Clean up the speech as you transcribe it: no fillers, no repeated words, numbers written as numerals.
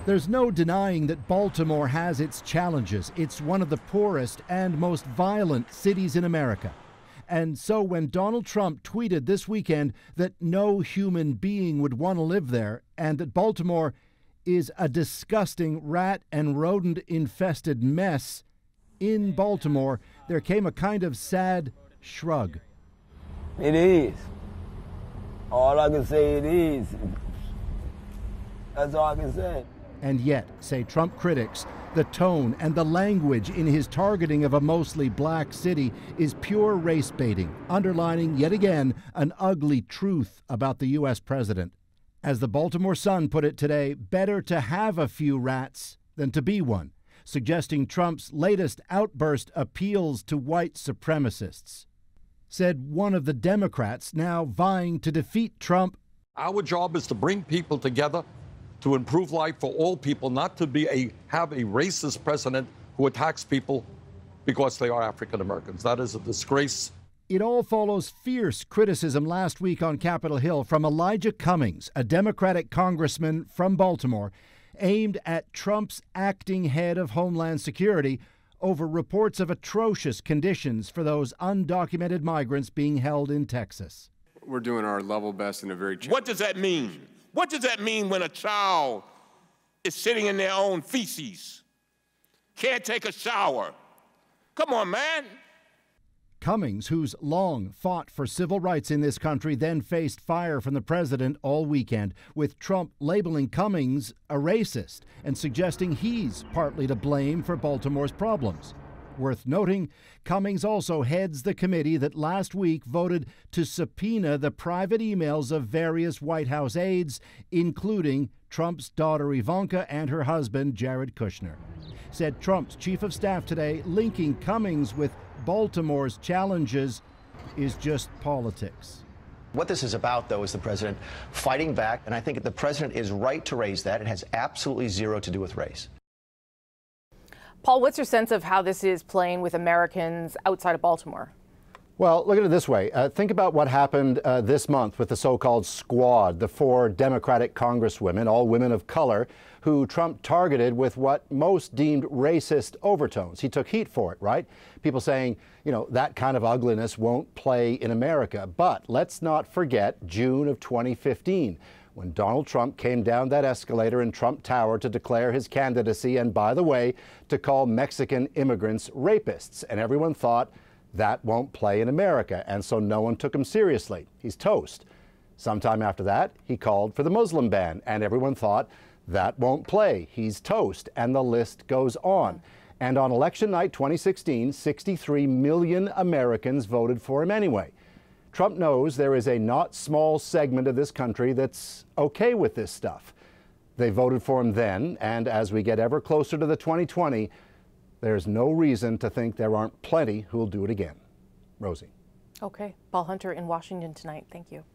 There's no denying that Baltimore has its challenges. It's one of the poorest and most violent cities in America. And so when Donald Trump tweeted this weekend that no human being would want to live there and that Baltimore is a disgusting rat and rodent-infested mess, in Baltimore, there came a kind of sad shrug. It is. All I can say it is. That's all I can say. And yet, say Trump critics, the tone and the language in his targeting of a mostly black city is pure race baiting, underlining yet again an ugly truth about the U.S. president. As the Baltimore Sun put it today, better to have a few rats than to be one, suggesting Trump's latest outburst appeals to white supremacists. Said one of the Democrats now vying to defeat Trump. Our job is to bring people together to improve life for all people, not to have a racist president who attacks people because they are African Americans. That is a disgrace. It all follows fierce criticism last week on Capitol Hill from Elijah Cummings, a Democratic congressman from Baltimore, aimed at Trump's acting head of Homeland Security over reports of atrocious conditions for those undocumented migrants being held in Texas. We're doing our level best in a very... What does that mean? What does that mean when a child is sitting in their own feces, can't take a shower? Come on, man. Cummings, who's long fought for civil rights in this country, then faced fire from the president all weekend, with Trump labeling Cummings a racist and suggesting he's partly to blame for Baltimore's problems. Worth noting, Cummings also heads the committee that last week voted to subpoena the private emails of various White House aides, including Trump's daughter Ivanka and her husband Jared Kushner. Said Trump's chief of staff today, linking Cummings with Baltimore's challenges is just politics. What this is about, though, is the president fighting back, and I think the president is right to raise that. It has absolutely zero to do with race. Paul, what's your sense of how this is playing with Americans outside of Baltimore? Well, look at it this way. Think about what happened this month with the so-called squad, the 4 Democratic congresswomen, all women of color, who Trump targeted with what most deemed racist overtones. He took heat for it, right? People saying, you know, that kind of ugliness won't play in America. But let's not forget June of 2015. When Donald Trump came down that escalator in Trump Tower to declare his candidacy and, by the way, to call Mexican immigrants rapists. And everyone thought that won't play in America, and so no one took him seriously. He's toast. Sometime after that, he called for the Muslim ban, and everyone thought that won't play. He's toast, and the list goes on. And on election night 2016, 63 million Americans voted for him anyway. Trump knows there is a not small segment of this country that's okay with this stuff. They voted for him then, and as we get ever closer to the 2020, there's no reason to think there aren't plenty who'll do it again. Rosie. Okay. Paul Hunter in Washington tonight. Thank you.